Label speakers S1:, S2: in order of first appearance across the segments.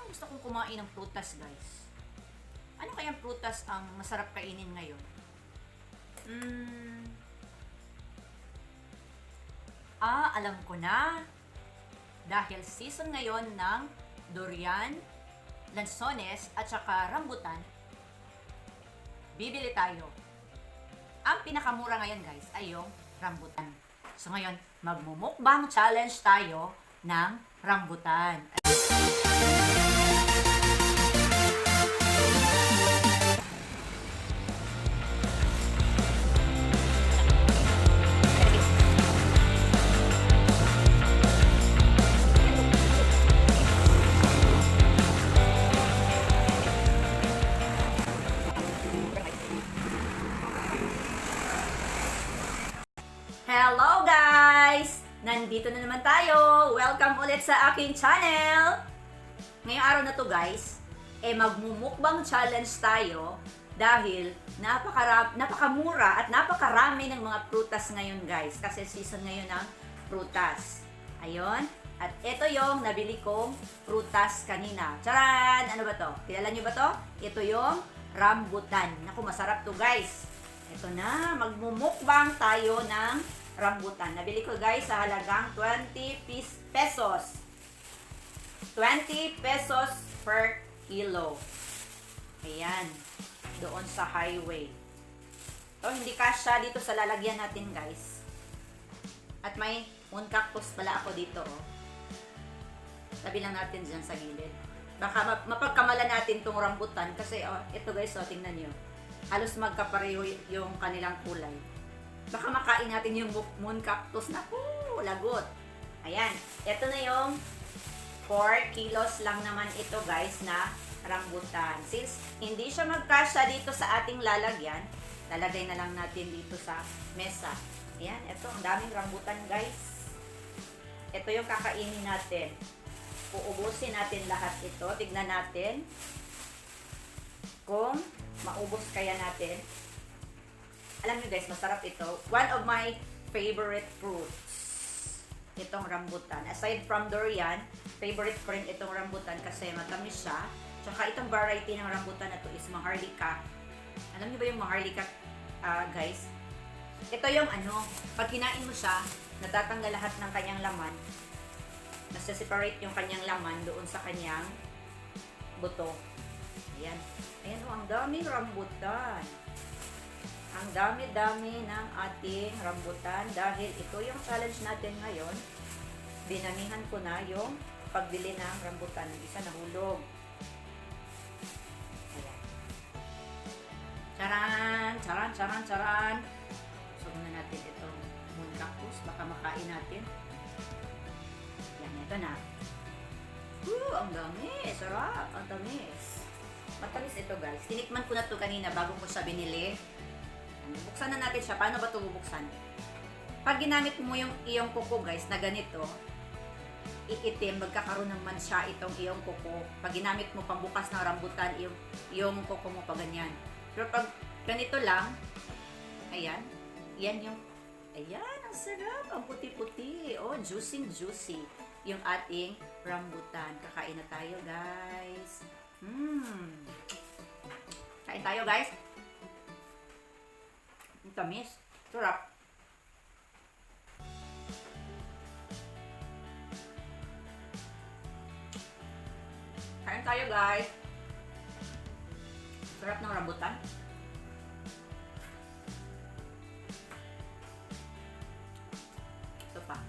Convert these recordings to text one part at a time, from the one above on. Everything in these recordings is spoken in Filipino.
S1: gusto kong kumain ng prutas, guys. Ano kayang prutas ang masarap kainin ngayon? Alam ko na. Dahil season ngayon ng durian, lansones, at saka rambutan, bibili tayo. Ang pinakamura ngayon, guys, ay yung rambutan. So ngayon, magmumukbang challenge tayo ng rambutan. Hello guys! Nandito na naman tayo! Welcome ulit sa aking channel! Ngayong araw na to guys, magmumukbang challenge tayo dahil napakamura at napakarami ng mga prutas ngayon guys. Kasi season ngayon ng prutas. Ayun. At ito yung nabili kong prutas kanina. Charan! Ano ba to? Kilala nyo ba to? Ito yung rambutan. Naku, masarap to guys. Ito na, magmumukbang tayo ng rambutan. Nabili ko guys sa halagang 20 pesos. 20 pesos per kilo. Ayan. Doon sa highway. Ito, hindi kasya dito sa lalagyan natin guys. At may cactus pala ako dito. Oh. Tabi lang natin dyan sa gilid. Baka mapagkamala natin tong rambutan. Kasi ito guys, tingnan nyo. Halos magkapareho yung kanilang kulay. Baka makain natin yung moon cactus na lagot. Ayan. Ito na yung 4 kilos lang naman ito guys na rambutan. Since hindi siya magkasya dito sa ating lalagyan, lalagay na lang natin dito sa mesa. Ayan. Ito, ang daming rambutan guys. Ito yung kakainin natin. Uubusin natin lahat ito. Tignan natin kung maubos kaya natin. Alam niyo guys, masarap ito. One of my favorite fruits. Itong rambutan. Aside from durian, favorite ko rin itong rambutan kasi matamis siya. Tsaka itong variety ng rambutan na to is maharlika. Alam niyo ba yung maharlika guys? Ito yung pag kinain mo siya, natatanggal lahat ng kanyang laman. Nasa-separate yung kanyang laman doon sa kanyang buto. Ayan. Ayan ang daming rambutan. Ang dami-dami ng ating rambutan dahil ito yung challenge natin ngayon. Dinamihan ko na yung pagbili ng rambutan. Isa nahulog. Ayan. Charan! Charan! Charan! Charan! So, muna natin itong moon cactus. Baka makain natin. Yan, ito na. Ang dami! Sarap! Ang tamis! Matamis ito guys. Tinikman ko na to kanina bago ko siya binili. Buksan na natin siya. Paano ba ito bubuksan? Pag ginamit mo yung iyong kuko guys na ganito, iitim, magkakaroon naman siya itong iyong kuko. Pag ginamit mo pambukas ng rambutan, yung kuko mo pa ganyan. Pero pag ganito lang, ayan, ayan, ang sarap, ang puti-puti. Oh, juicy yung ating rambutan. Kakain na tayo guys. Kain tayo guys. Ang tamis. Sarap. Kain tayo guys. Sarap ng rambutan. Ito pa.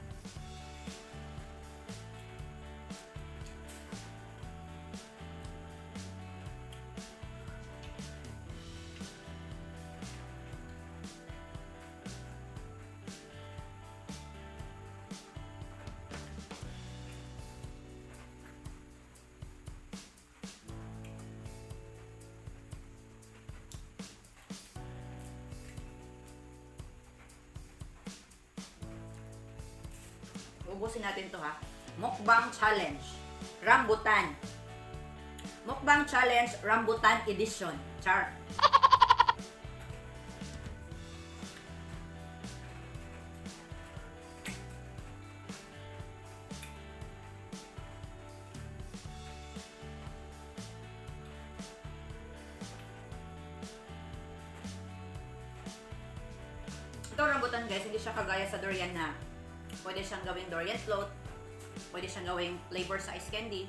S1: Ubusin natin to ha. Mukbang challenge. Rambutan. Mukbang challenge rambutan edition. Char. rambutan guys, hindi siya kagaya sa durian na pwede siyang gawing durian float, pwede siyang gawing flavor sa ice candy,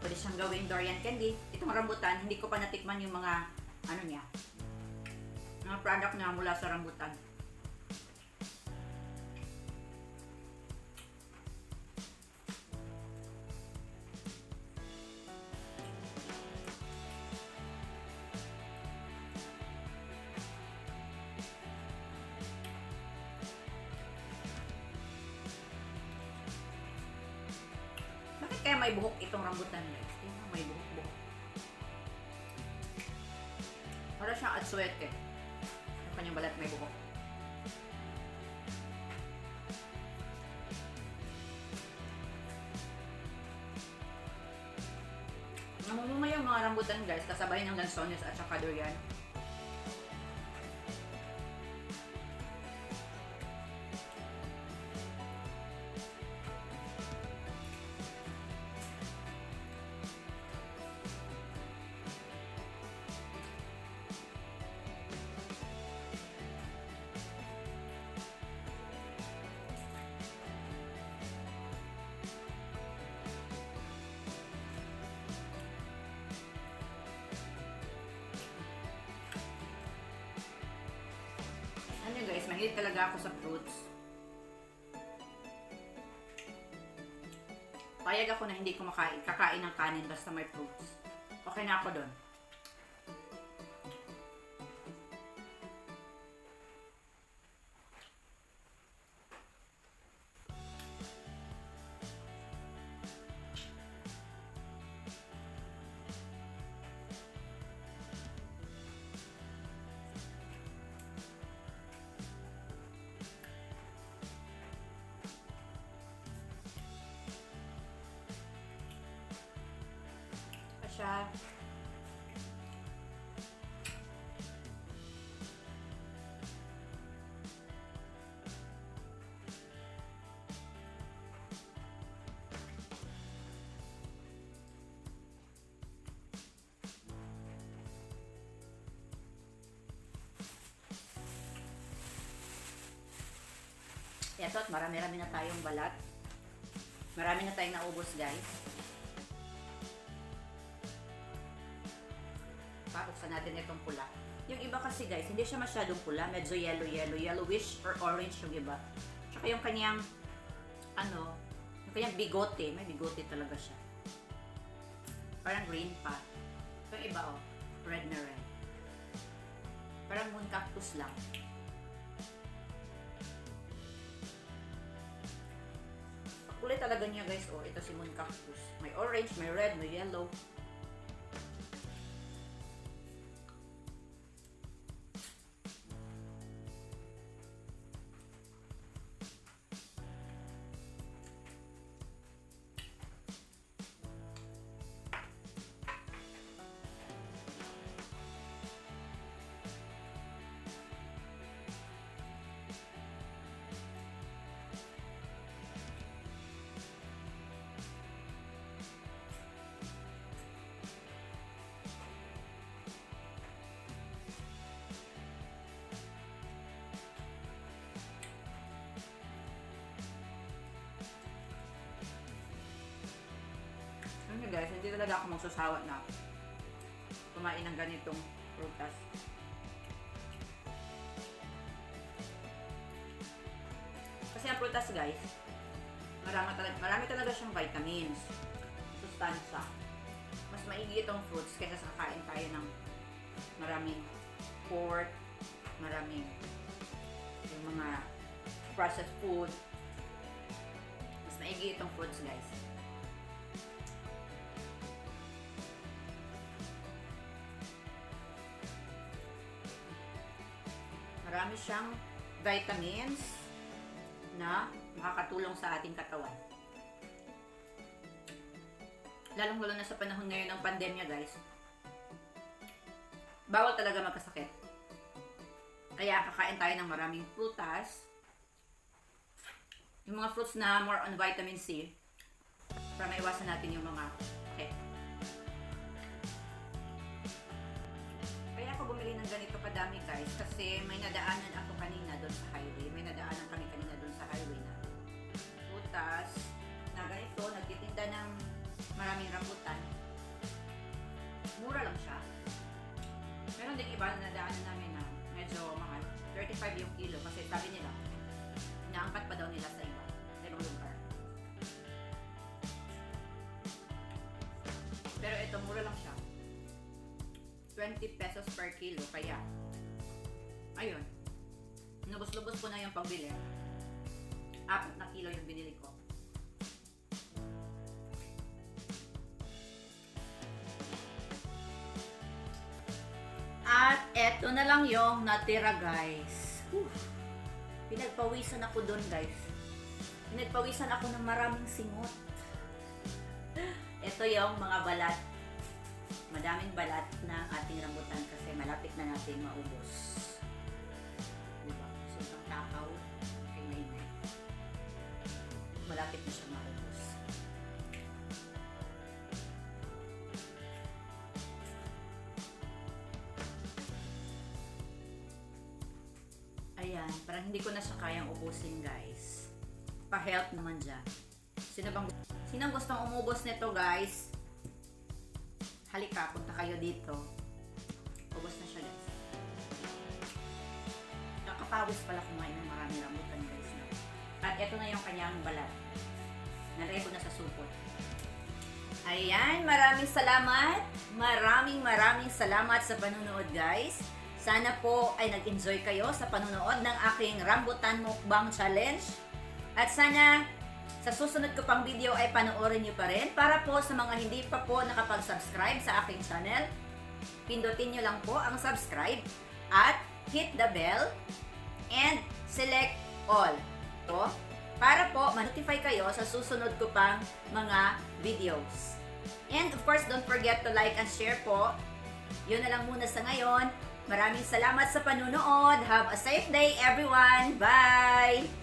S1: pwede siyang gawing durian candy. Itong rambutan, hindi ko pa natikman yung mga ano niya, mga product na mula sa rambutan. Bakit kaya may buhok itong rambutan guys? Tingnan, may buhok-buhok. Para siyang atswete. Yung kanyang balat may buhok. Namumuma yung mga rambutan guys, kasabay ng lansones at saka durian. Ano guys, mahilig talaga ako sa fruits. Payag ako na hindi kakain ng kanin basta may fruits. Okay na ako doon. Siya. Eto at marami-rami na tayong balat. Marami na tayong naubos guys. Pauksan natin itong pula. Yung iba kasi guys, hindi siya masyadong pula. Medyo yellowish or orange yung iba. Tsaka yung kanyang, yung kanyang bigote. May bigote talaga siya. Parang green pa. Yung iba red na red. Parang moon cactus lang. Kulay talaga niya guys. Ito si moon cactus. May orange, may red, may yellow. Guys, hindi talaga ako magsasawa na kumain ng ganitong prutas. Kasi ang prutas guys, marami talaga siyang vitamins, sustansya. Mas maigi itong fruits kaysa sa kakain tayo ng maraming pork, maraming yung mga processed food. Mas maigi itong fruits guys. Marami siyang vitamins na makakatulong sa ating katawan. Lalong-lalo na sa panahon ngayon ng pandemya, guys. Bawal talaga magkasakit. Kaya kakain tayo ng maraming prutas. Yung mga fruits na more on vitamin C para maiwasan natin yung mga sakit. Kaya ako bumili ng ganito kadami guys kasi may nadaanan ako kanina doon sa highway. aming rambutan. Mura lang siya. Meron din iba na nadaanan namin na medyo mahal. 35 yung kilo kasi sabi nila, inaangkat pa daw nila sa iba. Dalawang lugar. Pero ito, mura lang siya. 20 pesos per kilo. Kaya, ayun. Lubos-lubos ko na yung pagbili. 4 na kilo yung binili ko. At eto na lang yung natira, guys. Pinagpawisan ako doon, guys. Pinagpawisan ako ng maraming singot. Ito yung mga balat. Madaming balat ng ating rambutan kasi malapit na natin maubos. Diba? Sobrang takaw. Kay Nainay. Malapit na siya maubos. Ayan, parang hindi ko na siya kayang ubusin, guys. Pa-health naman dyan. Sinong gustong umubos nito, guys? Halika, punta kayo dito. Ubos na siya, guys. Nakapawis pala kumain ng marami rambutan, guys. At ito na yung kanyang balat. Nalagay ko na sa supot. Ayan, maraming salamat. Maraming salamat sa panunood, guys. Sana po ay nag-enjoy kayo sa panunood ng aking Rambutan Mukbang Challenge. At sana sa susunod ko pang video ay panoorin nyo pa rin. Para po sa mga hindi pa po nakapag-subscribe sa aking channel, pindutin nyo lang po ang subscribe at hit the bell and select all. Ito, para po ma-notify kayo sa susunod ko pang mga videos. And of course, don't forget to like and share po. Yun na lang muna sa ngayon. Maraming salamat sa panunood. Have a safe day, everyone. Bye!